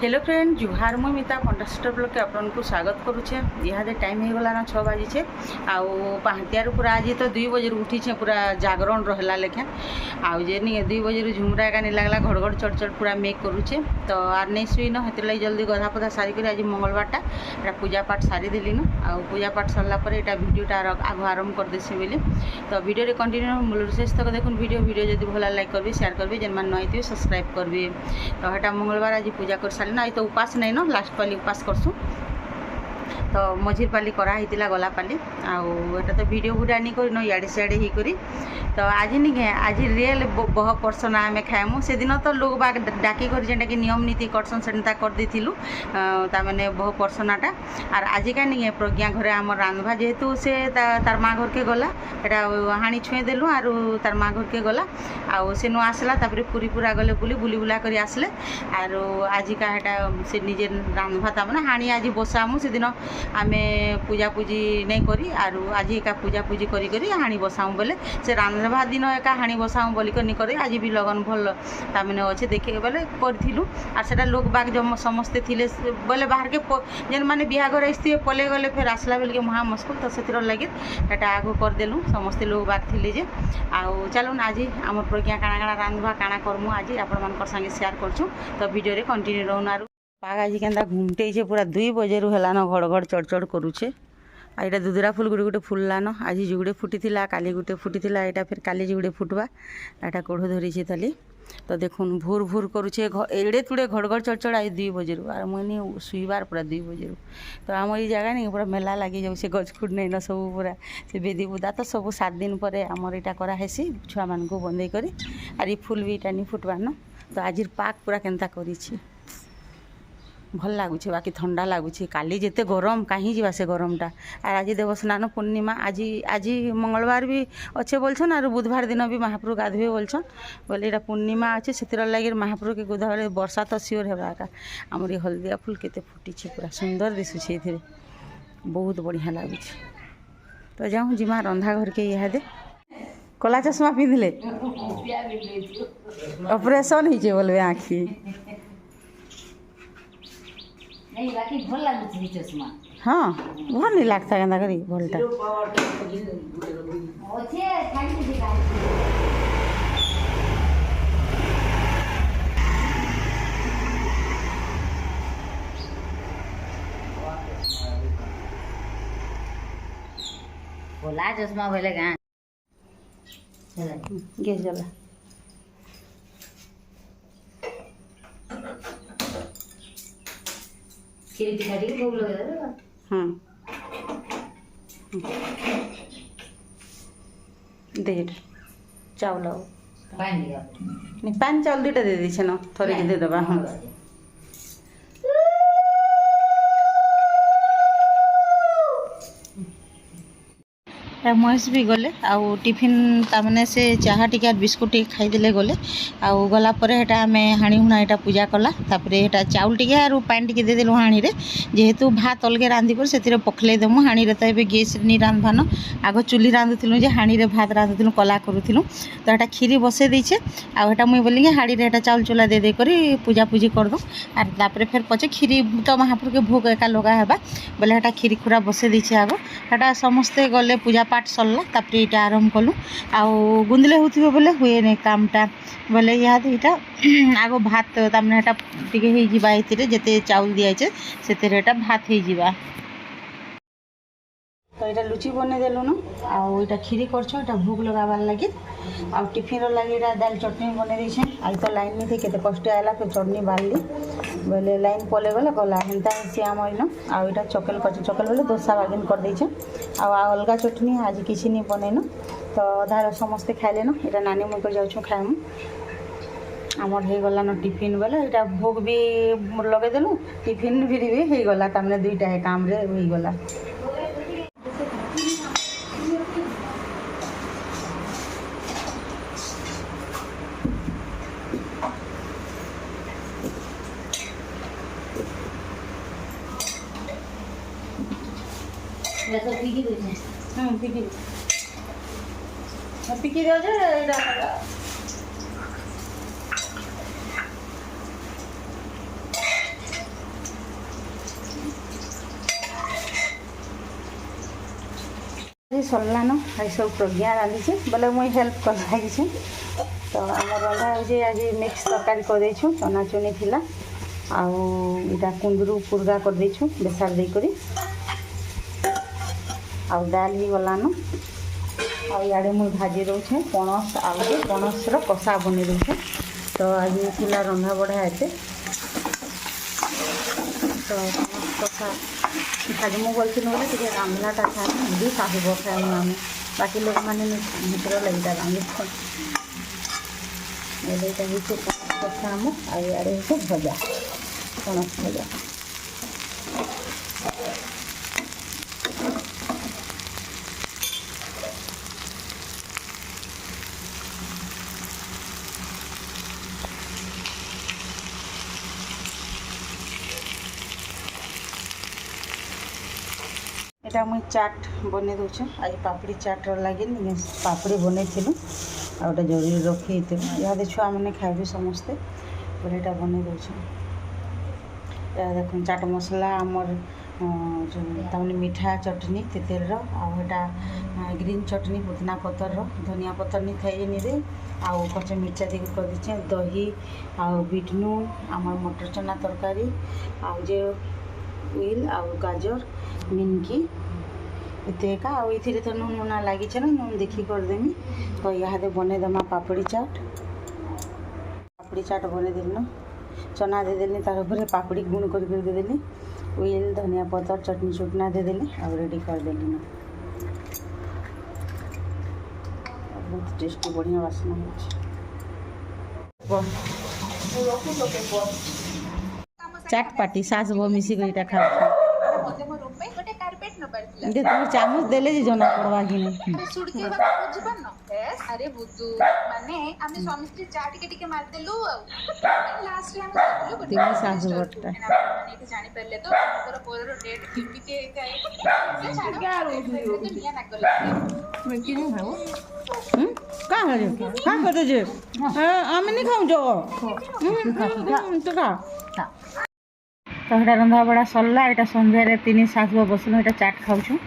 Hello friend जुहार मुई मिता कंटेस्टर blog के आपको स्वागत करुचे। इहादे टाइम हो गलान 6 बाजिचे आउ पहाटियार पूरा आज तो 2 बजे उठीचे पूरा जागरण रहला लेखे आउ जे नहीं 2 बजे झुमरा एका नहीं लगला घड़घड़ चढ़ पूरा मेक करुचे तो आर नहीं शुईन हेतु जल्दी गधा पधा सारिक आज मंगलवारटा एटा पूजा पाठ सारी देलीन आउ पूजा पाठ सरला पर एटा वीडियोटा आग आरंभ कर देसी बोली तो वीडियो कंटिन्यू मूल शेष तक देखुन वीडियो जब भला लाइक करेंगे शेयर करेंगे जेन मान नई सब्सक्राइब करेंगे तो हेटा मंगलवार आज पूजा कर सारी ना तो उपास नहीं न लास्ट पाली उपास करसु तो मझिर पाली कराही गला पाली आटा तो वीडियो बुढ़ा नहीं कर इड़े सियाड़े ही करी तो आज नहीं आज रियल बह पर्सन आम खाएमु से दिन तो लोग बाग डाकी कर जेनटा कि नियम नीति करसन से कर देलु ताने बह पर्सनाटा आर आज का नहीं प्रज्ञा घरे आम रांधवा जेहेतु से तार माँ घर के गला एटा हाणी छुए देलु आर तार माँ घर के गला आउ से नु आसला तापर पूरी पूरा गले बुली बुला कर आसले आर आज का हेटा से निजे रांधवा ताने हाणी आज बसामु से दिन आमे पूजा पूजी नहीं करी आर आज एका पूजा पूजी करी करी हाणी बसाऊँ बोले से रांधवा दिन एका हाणी बसाऊँ बोलिक नहीं करे आज भी लगन भल ताने अच्छे देखे बोले करूँ आर से लोग बाग जब समस्ते थिले बोले बाहर के जेन मैंने बिहाघर आसते पले गले फिर आसला बेल के महा मुस्कुल तो से लगे एटा आगु करदेलु समस्ते लोग बाग थिले जे आउ चलुन आज आम प्रज्ञा काଣା काଣା रांधवा काଣା करमु आज आपण मान संगे शेयर करछु तो वीडियो रे कंटिन्यू रहून आरु पाग आज केन्दा घुमटे पूरा 2 बजे हेलान घड़घड़ चढ़ करुचे आ यहाँ दुदरा फुल गुटे गुटे फुललान आज जुगुड़े फुटी काली गुटे फुटी यहाँ फिर काली जुगुड़े फुटवा यहाँ कोढ़ धरी ताली तो देखुन भूर भूर करुचे एड़े तुड़े घड़घड़ चढ़ आज 2 बजे आर मुझे शुईबार पूरा 2 बजे तो आम ये जगह नहीं पूरा मेला लगी जाऊँ गजखुट नहीं न सब पूरा से बेदी बुदा तो सब 7 दिन पर आमर यहाँ कराहेसी छुआ मान को बंदे करी आर ये फुल भी यहाँ नहीं फुटवान तो आज पाक पूरा केन्ता करी भल लगुच बाकी ठंडा लगुच काली जिते गरम कहीं जा से गरमटा आर आज देवस्नान पूर्णिमा आज आज मंगलवार भी अच्छे बोलछन आर बुधवार दिन भी महाप्रभु गाधे बोलछन बोले यहाँ पूर्णिमा अच्छे से लगे महाप्रभु के गाधे वर्षा तो सियोर है आमर हलदिया फुल केते फुटी पूरा सुंदर दिशुचे ये बहुत बढ़िया लगुच तो जाऊँ जिमा रंधा घर के इहादे कला चश्मा पिंधले ऑपरेशन ही बोलबे आँखी नहीं बाकी भल लागुची चश्मा हाँ भल नहीं लगता केंदा करी भलटा ओछे खाली दिखा बोला चश्मा बोले का चला गैस जला खीर की खाड़ी भोग लगा दे चावल पानी दिया नहीं पान चावल 2टा दे दीछे न थोड़े के दे दबा हाँ महेश भी गले आउ टिफिन तामने से चाहा टिके बिस्कुट टिके खाईदे गले आउ गला पर हेटा आम हाणी हुणा यहाँ पूजा कला तापर हेटा चाउल टिके आर पानी टिके दे देलु हाणी रे जेहेतु भात अलगे रांधि कर से पखले देमु हाणी रे तो ये गैस नहीं रांधवान आग चुली रांधुलु जे हाणी रे भात रांधुलु कला करूँ तो हेटा खीरी बसई देछे आ हेटा मुई बोली हाड़ी रे हेटा चाउल चूला दे दे करी पूजा पूजी करदो आर तापर फिर पचे खीरी तो महाप्रभु के भोग एका लगा हेबा बोले हेटा खीरी खुरा बसई देछे आग हेटा समस्ते गले पूजा पाठ सरला तापर ये आरम्भ कलु आउ गुंदले होथिबे बोले हुए नहीं कामटा बोले यहाँ आग भात तामने हेटा टिके हे जिबा एतिरे जेते चाउल दिया छे सेतेरे हेटा भात हे जिबा तो यहाँ लुची बने देलु न आउ यहाँ खीरी करछ यहाँ भोग लगाबार लगे आ टिफिन लगे दाल चटनी बने देछे आज तो लाइन नहीं थी केते कष्ट आला फिर चटनी बारली बोले लाइन पले गले गला हेन्ता से आम इन आउ यहाँ चकेल कर चकेल बोले डोसा बागिन कर देछे आ अलगा चटनी आज किसी नहीं बनैन तो अधा समस्ते खाइले न यहाँ नानी मुझे जाऊँ खाएमु आमर हो गला न टिफिन बोले यहाँ भोग भी लगेदेलु टिफिन भी हो गला तामने 2टा काम रे हो गला तो पीकी दे पिकी दे सरलान आई सब प्रज्ञा रांधीचे बोले मुई हेल्प कर लगी तो आम रंधा हो आज मिक्स तरकारी कर देछू चना चुनी थिला आटा कुंदरू पुरगा कर देछू बेसार देकर दाल ही गलान आड़े मुझे भाजी रोचे पणस आलू पणसर कषा बनी रोचे तो आज थिला रंधा बढ़ा एते तो कषा आज मुझे बोलती बोले टे रांधलाटा खाए भी साहब खाए आम बाकी लोक मैंने मित्र लगे रांधि एटा हो कषा आम आड़े हो भजा पणस भजा এটা মুই চাট বনে দৌছে আজ পাপড়ি চাটর লাগে পাপড়ি বনাইলু আটা জরুরি রক্ষি ইহাদে ছুয়া মানে খাইবে সমস্তে বলে এটা বনাই দৌছে দেখুন চাট মশলা আমার তাহলে মিঠা চটনি তেতেলর আটা গ্রিন চটনি পুদিনা পতর ধনিয়া পতর নি থাই নিরে আউ কচা মির্চা দিয়ে করে দিচ্ছে দহি আউ বিট নুন আমার মটর চনা তরকারি আউ যে উইল আউ গাজর मिनकी इतना आउ तो नून मुना लगी ना नून देखी करदेमी तो इहादे बनेदेमा पापड़ी चाट बनेदेलु चना देदेली तार ऊपर पापड़ी गुण कर देदेली उइल धनिया पतर चटनी चुटना देदेली और रेडी करदेली ना बहुत टेस्टी बढ़िया बासना चाट पार्टी सास बो मिसी गईटा खा तुम चामच देले जे जना पड़वा कि नहीं सुड़के बात बुझबन न अरे बुद्धू माने आमे स्वामी स्त्री चा टिके मार देलु लास्ट रे आमे देलु तीन सास बट्टा माने के जानि परले तो तोर पोर डेट किपी के काई से छाड़ तो निया ना करले मैं कि नहीं भाऊ का हरे का करते जे आमे नहीं खाऊ जो तो का तो रंधा बड़ा सरला यहाँ सन्धार तीन सास बसलु यहाँ चाट खाऊँ